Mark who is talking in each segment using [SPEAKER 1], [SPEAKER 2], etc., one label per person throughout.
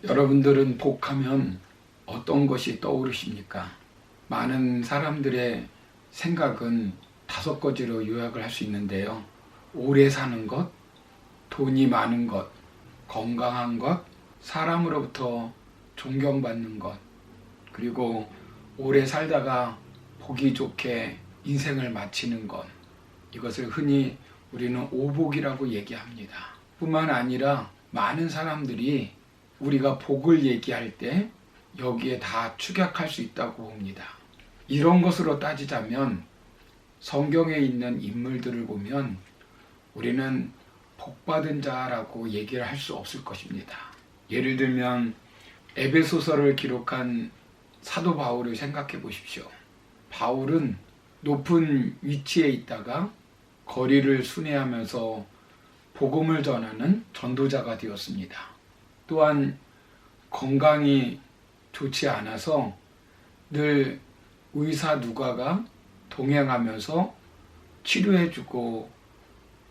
[SPEAKER 1] 여러분들은 복하면 어떤 것이 떠오르십니까? 많은 사람들의 생각은 5가지로 요약을 할 수 있는데요. 오래 사는 것, 돈이 많은 것, 건강한 것, 사람으로부터 존경받는 것, 그리고 오래 살다가 보기 좋게 인생을 마치는 것. 이것을 흔히 우리는 오복이라고 얘기합니다. 뿐만 아니라 많은 사람들이 우리가 복을 얘기할 때 여기에 다 축약할 수 있다고 봅니다. 이런 것으로 따지자면 성경에 있는 인물들을 보면 우리는 복받은 자라고 얘기를 할 수 없을 것입니다. 예를 들면 에베소서를 기록한 사도 바울을 생각해 보십시오. 바울은 높은 위치에 있다가 거리를 순회하면서 복음을 전하는 전도자가 되었습니다. 또한 건강이 좋지 않아서 늘 의사 누가가 동행하면서 치료해주고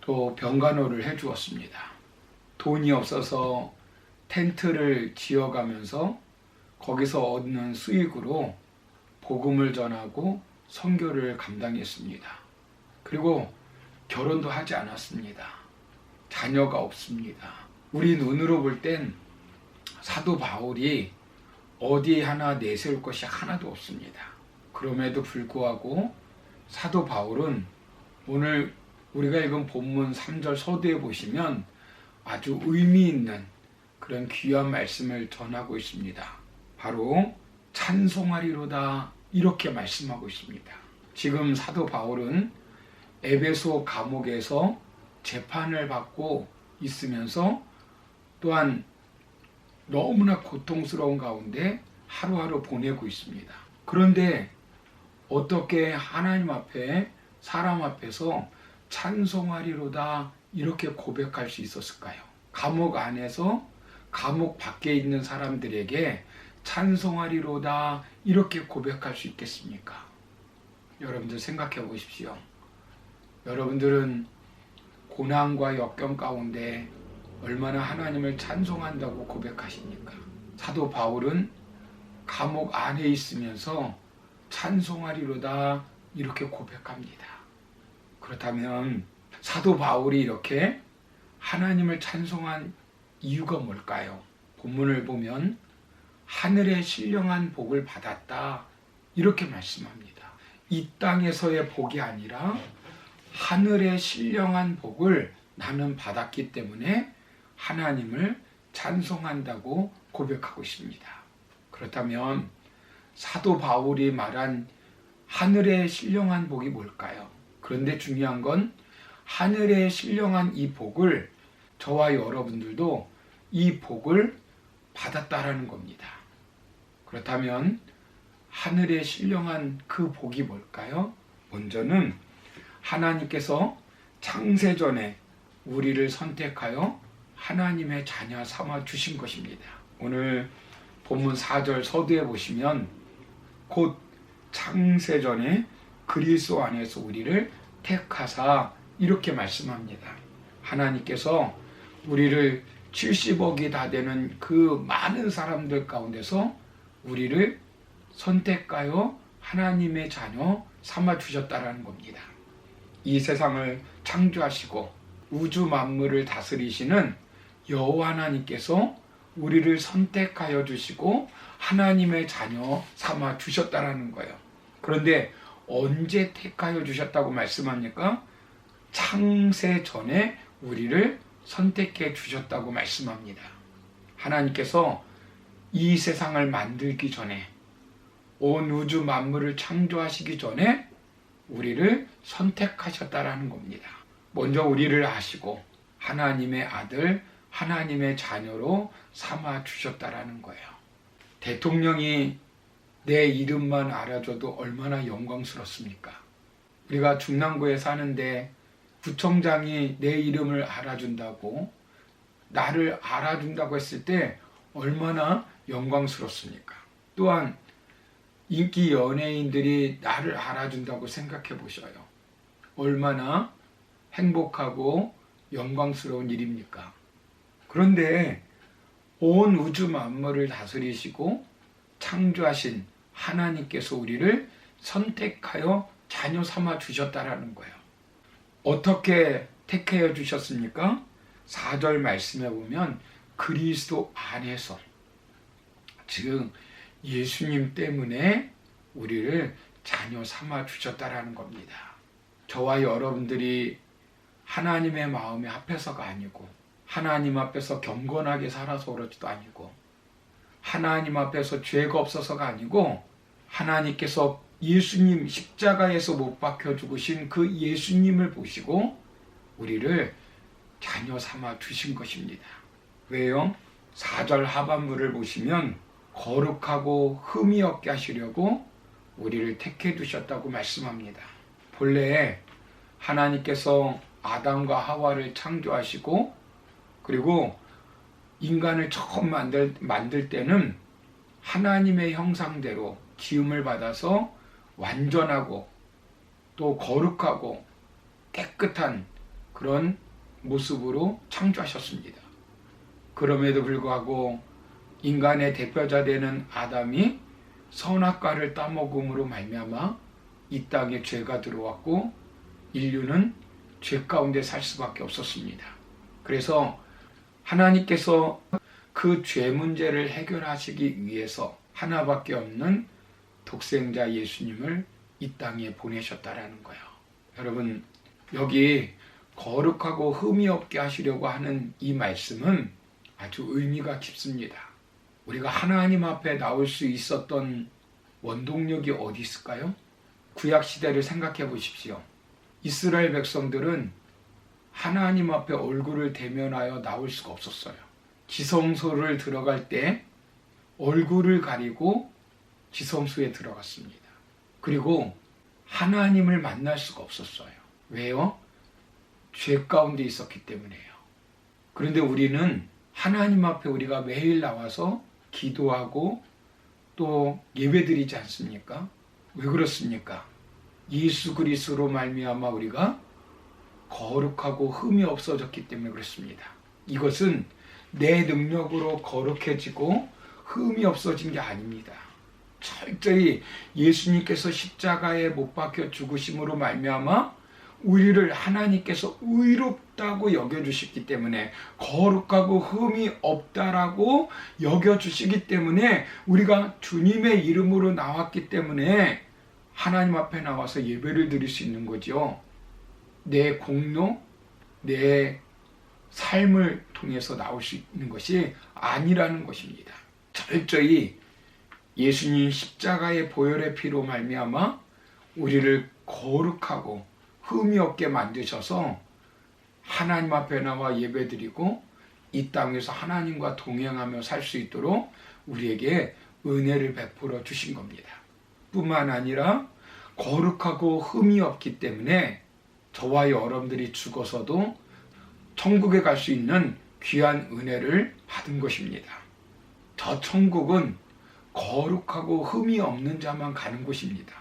[SPEAKER 1] 또 병간호를 해주었습니다. 돈이 없어서 텐트를 지어가면서 거기서 얻는 수익으로 복음을 전하고 선교를 감당했습니다. 그리고 결혼도 하지 않았습니다. 자녀가 없습니다. 우리 눈으로 볼 땐 사도 바울이 어디 하나 내세울 것이 하나도 없습니다. 그럼에도 불구하고 사도 바울은 오늘 우리가 읽은 본문 3절 서두에 보시면 아주 의미 있는 그런 귀한 말씀을 전하고 있습니다. 바로 찬송하리로다 이렇게 말씀하고 있습니다. 지금 사도 바울은 에베소 감옥에서 재판을 받고 있으면서 또한 너무나 고통스러운 가운데 하루하루 보내고 있습니다. 그런데 어떻게 하나님 앞에 사람 앞에서 찬송하리로다 이렇게 고백할 수 있었을까요? 감옥 안에서 감옥 밖에 있는 사람들에게 찬송하리로다 이렇게 고백할 수 있겠습니까? 여러분들 생각해 보십시오. 여러분들은 고난과 역경 가운데 얼마나 하나님을 찬송한다고 고백하십니까? 사도 바울은 감옥 안에 있으면서 찬송하리로다 이렇게 고백합니다. 그렇다면 사도 바울이 이렇게 하나님을 찬송한 이유가 뭘까요? 본문을 보면 하늘의 신령한 복을 받았다 이렇게 말씀합니다. 이 땅에서의 복이 아니라 하늘의 신령한 복을 나는 받았기 때문에 하나님을 찬송한다고 고백하고 있습니다. 그렇다면 사도 바울이 말한 하늘의 신령한 복이 뭘까요? 그런데 중요한 건 하늘의 신령한 이 복을 저와 여러분들도 이 복을 받았다라는 겁니다. 그렇다면 하늘의 신령한 그 복이 뭘까요? 먼저는 하나님께서 창세전에 우리를 선택하여 하나님의 자녀 삼아 주신 것입니다. 오늘 본문 4절 서두에 보시면 곧 창세전에 그리스도 안에서 우리를 택하사 이렇게 말씀합니다. 하나님께서 우리를 70억이 다 되는 그 많은 사람들 가운데서 우리를 선택하여 하나님의 자녀 삼아 주셨다라는 겁니다. 이 세상을 창조하시고 우주 만물을 다스리시는 여호와 하나님께서 우리를 선택하여 주시고 하나님의 자녀 삼아 주셨다라는 거예요. 그런데 언제 택하여 주셨다고 말씀합니까? 창세 전에 우리를 선택해 주셨다고 말씀합니다. 하나님께서 이 세상을 만들기 전에 온 우주 만물을 창조하시기 전에 우리를 선택하셨다라는 겁니다. 먼저 우리를 아시고 하나님의 아들, 하나님의 자녀로 삼아 주셨다라는 거예요. 대통령이 내 이름만 알아줘도 얼마나 영광스럽습니까? 우리가 중랑구에 사는데 구청장이 내 이름을 알아준다고 나를 알아준다고 했을 때 얼마나 영광스럽습니까? 또한 인기 연예인들이 나를 알아준다고 생각해 보셔요. 얼마나 행복하고 영광스러운 일입니까? 그런데 온 우주 만물을 다스리시고 창조하신 하나님께서 우리를 선택하여 자녀 삼아 주셨다라는 거예요. 어떻게 택하여 주셨습니까? 4절 말씀에 보면 그리스도 안에서, 즉 예수님 때문에 우리를 자녀 삼아 주셨다라는 겁니다. 저와 여러분들이 하나님의 마음에 합해서가 아니고, 하나님 앞에서 경건하게 살아서 그렇지도 아니고, 하나님 앞에서 죄가 없어서가 아니고, 하나님께서 예수님 십자가에서 못 박혀 죽으신 그 예수님을 보시고 우리를 자녀 삼아 주신 것입니다. 왜요? 4절 하반부를 보시면 거룩하고 흠이 없게 하시려고 우리를 택해 두셨다고 말씀합니다. 본래 하나님께서 아담과 하와를 창조하시고, 그리고 인간을 처음 만들 때는 하나님의 형상대로 지음을 받아서 완전하고 또 거룩하고 깨끗한 그런 모습으로 창조하셨습니다. 그럼에도 불구하고 인간의 대표자 되는 아담이 선악과를 따먹음으로 말미암아 이 땅에 죄가 들어왔고 인류는 죄 가운데 살 수밖에 없었습니다. 그래서 하나님께서 그 죄 문제를 해결하시기 위해서 하나밖에 없는 독생자 예수님을 이 땅에 보내셨다라는 거예요. 여러분, 여기 거룩하고 흠이 없게 하시려고 하는 이 말씀은 아주 의미가 깊습니다. 우리가 하나님 앞에 나올 수 있었던 원동력이 어디 있을까요? 구약 시대를 생각해 보십시오. 이스라엘 백성들은 하나님 앞에 얼굴을 대면하여 나올 수가 없었어요. 지성소를 들어갈 때 얼굴을 가리고 지성소에 들어갔습니다. 그리고 하나님을 만날 수가 없었어요. 왜요? 죄 가운데 있었기 때문에요. 그런데 우리는 하나님 앞에 우리가 매일 나와서 기도하고 또 예배드리지 않습니까? 왜 그렇습니까? 예수 그리스도로 말미암아 우리가 거룩하고 흠이 없어졌기 때문에 그렇습니다. 이것은 내 능력으로 거룩해지고 흠이 없어진 게 아닙니다. 철저히 예수님께서 십자가에 못 박혀 죽으심으로 말미암아 우리를 하나님께서 의롭다고 여겨주시기 때문에, 거룩하고 흠이 없다라고 여겨주시기 때문에, 우리가 주님의 이름으로 나왔기 때문에 하나님 앞에 나와서 예배를 드릴 수 있는 거죠. 내 공로, 내 삶을 통해서 나올 수 있는 것이 아니라는 것입니다. 철저히 예수님 십자가의 보혈의 피로 말미암아 우리를 거룩하고 흠이 없게 만드셔서 하나님 앞에 나와 예배드리고 이 땅에서 하나님과 동행하며 살 수 있도록 우리에게 은혜를 베풀어 주신 겁니다. 뿐만 아니라 거룩하고 흠이 없기 때문에 저와 여러분들이 죽어서도 천국에 갈 수 있는 귀한 은혜를 받은 것입니다. 저 천국은 거룩하고 흠이 없는 자만 가는 곳입니다.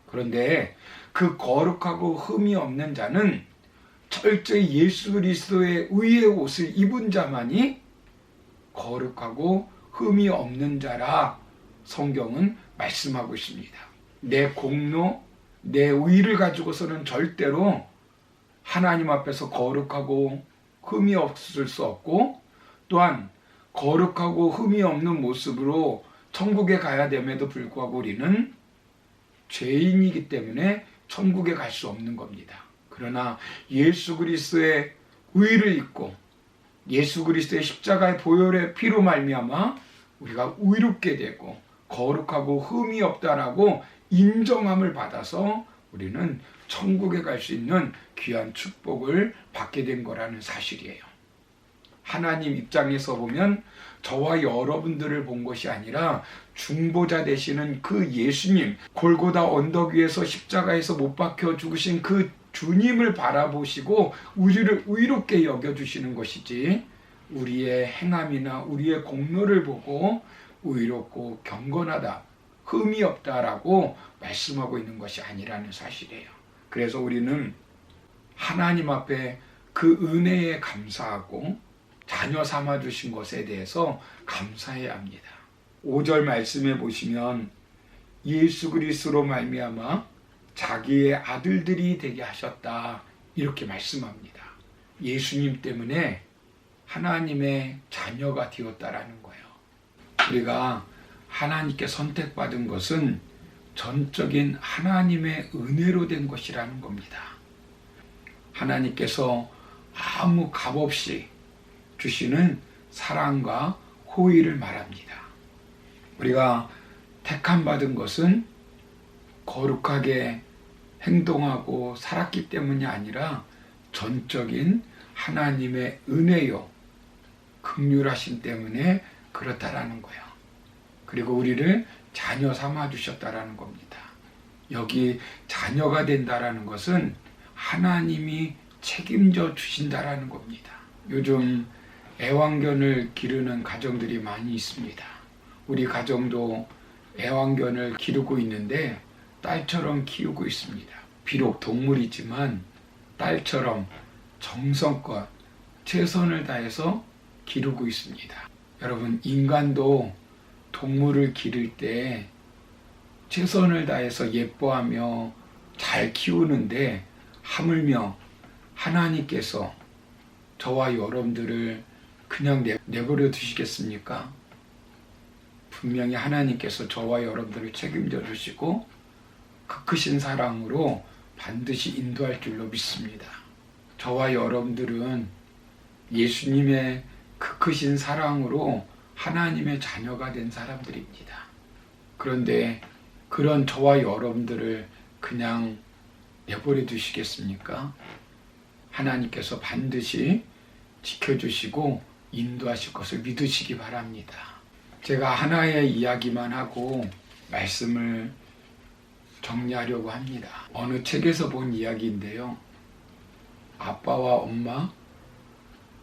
[SPEAKER 1] 그런데 그 거룩하고 흠이 없는 자는 철저히 예수 그리스도의 의의 옷을 입은 자만이 거룩하고 흠이 없는 자라 성경은 말씀하고 있습니다. 내 공로, 내 의를 가지고서는 절대로 하나님 앞에서 거룩하고 흠이 없을 수 없고, 또한 거룩하고 흠이 없는 모습으로 천국에 가야 됨에도 불구하고 우리는 죄인이기 때문에 천국에 갈 수 없는 겁니다. 그러나 예수 그리스도의 의를 입고 예수 그리스도의 십자가의 보혈의 피로 말미암아 우리가 의롭게 되고 거룩하고 흠이 없다라고 인정함을 받아서 우리는 천국에 갈 수 있는 귀한 축복을 받게 된 거라는 사실이에요. 하나님 입장에서 보면 저와 여러분들을 본 것이 아니라 중보자 되시는 그 예수님, 골고다 언덕 위에서 십자가에서 못 박혀 죽으신 그 주님을 바라보시고 우리를 의롭게 여겨주시는 것이지, 우리의 행함이나 우리의 공로를 보고 의롭고 경건하다, 흠이 없다라고 말씀하고 있는 것이 아니라는 사실이에요. 그래서 우리는 하나님 앞에 그 은혜에 감사하고 자녀 삼아 주신 것에 대해서 감사해야 합니다. 5절 말씀에 보시면 예수 그리스도로 말미암아 자기의 아들들이 되게 하셨다 이렇게 말씀합니다. 예수님 때문에 하나님의 자녀가 되었다라는 거예요. 우리가 하나님께 선택받은 것은 전적인 하나님의 은혜로 된 것이라는 겁니다. 하나님께서 아무 값없이 주시는 사랑과 호의를 말합니다. 우리가 택함 받은 것은 거룩하게 행동하고 살았기 때문이 아니라 전적인 하나님의 은혜요, 긍휼하심 때문에 그렇다라는 거예요. 그리고 우리를 자녀 삼아 주셨다라는 겁니다. 여기 자녀가 된다라는 것은 하나님이 책임져 주신다라는 겁니다. 요즘 애완견을 기르는 가정들이 많이 있습니다. 우리 가정도 애완견을 기르고 있는데 딸처럼 키우고 있습니다. 비록 동물이지만 딸처럼 정성껏 최선을 다해서 기르고 있습니다. 여러분, 인간도 동물을 기를 때 최선을 다해서 예뻐하며 잘 키우는데 하물며 하나님께서 저와 여러분들을 그냥 내버려 두시겠습니까? 분명히 하나님께서 저와 여러분들을 책임져 주시고 그 크신 사랑으로 반드시 인도할 줄로 믿습니다. 저와 여러분들은 예수님의 그 크신 사랑으로 하나님의 자녀가 된 사람들입니다. 그런데 그런 저와 여러분들을 그냥 내버려 두시겠습니까? 하나님께서 반드시 지켜주시고 인도하실 것을 믿으시기 바랍니다. 제가 하나의 이야기만 하고 말씀을 정리하려고 합니다. 어느 책에서 본 이야기인데요. 아빠와 엄마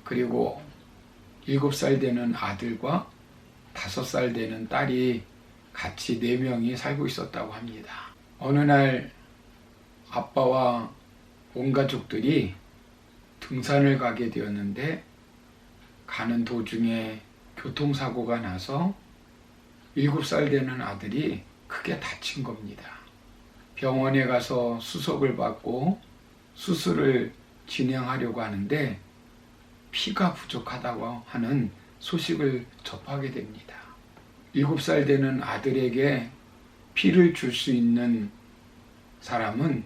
[SPEAKER 1] 그리고 7살 되는 아들과 5살 되는 딸이 같이 4명이 살고 있었다고 합니다. 어느 날 아빠와 온 가족들이 등산을 가게 되었는데 가는 도중에 교통사고가 나서 7살 되는 아들이 크게 다친 겁니다. 병원에 가서 수속을 받고 수술을 진행하려고 하는데 피가 부족하다고 하는 소식을 접하게 됩니다. 7살 되는 아들에게 피를 줄 수 있는 사람은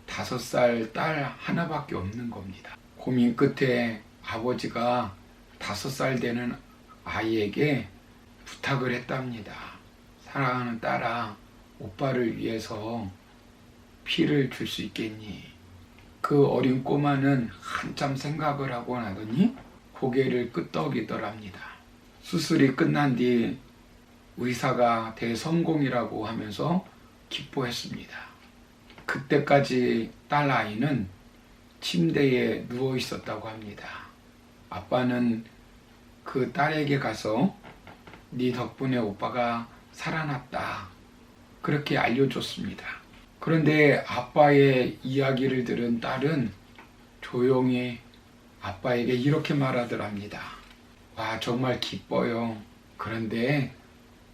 [SPEAKER 1] 5살 딸 하나밖에 없는 겁니다. 고민 끝에 아버지가 5살 되는 아이에게 부탁을 했답니다. 사랑하는 딸아, 오빠를 위해서 피를 줄 수 있겠니? 그 어린 꼬마는 한참 생각을 하고 나더니 고개를 끄덕이더랍니다. 수술이 끝난 뒤 의사가 대성공이라고 하면서 기뻐했습니다. 그때까지 딸 아이는 침대에 누워 있었다고 합니다. 아빠는 그 딸에게 가서 네 덕분에 오빠가 살아났다, 그렇게 알려줬습니다. 그런데 아빠의 이야기를 들은 딸은 조용히 아빠에게 이렇게 말하더랍니다. 와, 정말 기뻐요. 그런데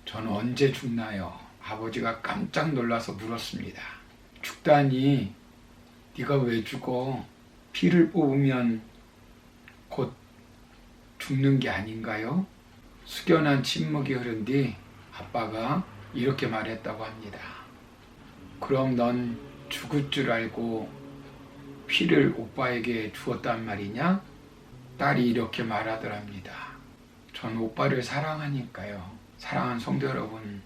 [SPEAKER 1] 전 언제 죽나요? 아버지가 깜짝 놀라서 물었습니다. 죽다니 네가 왜 죽어? 피를 뽑으면 곧 죽는 게 아닌가요? 숙연한 침묵이 흐른 뒤 아빠가 이렇게 말했다고 합니다. 그럼 넌 죽을 줄 알고 피를 오빠에게 주었단 말이냐? 딸이 이렇게 말하더랍니다. 전 오빠를 사랑하니까요. 사랑하는 성도 여러분,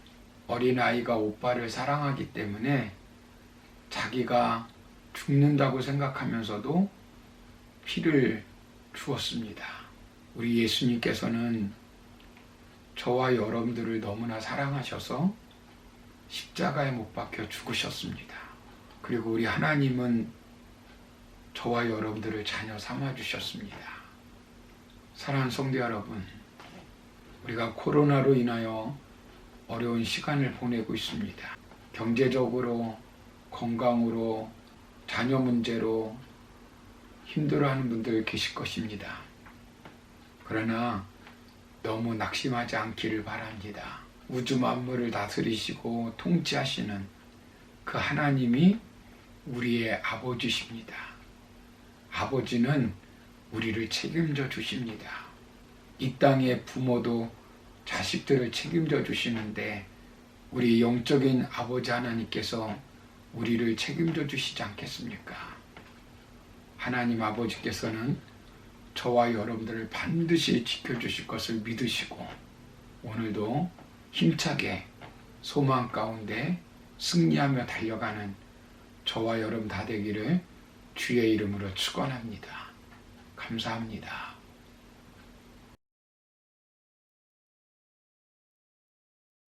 [SPEAKER 1] 어린아이가 오빠를 사랑하기 때문에 자기가 죽는다고 생각하면서도 피를 주었습니다. 우리 예수님께서는 저와 여러분들을 너무나 사랑하셔서 십자가에 못 박혀 죽으셨습니다. 그리고 우리 하나님은 저와 여러분들을 자녀 삼아 주셨습니다. 사랑하는 성도 여러분, 우리가 코로나로 인하여 어려운 시간을 보내고 있습니다. 경제적으로, 건강으로, 자녀 문제로 힘들어하는 분들 계실 것입니다. 그러나 너무 낙심하지 않기를 바랍니다. 우주 만물을 다스리시고 통치하시는 그 하나님이 우리의 아버지십니다. 아버지는 우리를 책임져 주십니다. 이 땅의 부모도 자식들을 책임져 주시는데 우리 영적인 아버지 하나님께서 우리를 책임져 주시지 않겠습니까? 하나님 아버지께서는 저와 여러분들을 반드시 지켜주실 것을 믿으시고 오늘도 힘차게 소망 가운데 승리하며 달려가는 저와 여러분 다 되기를 주의 이름으로 축원합니다. 감사합니다.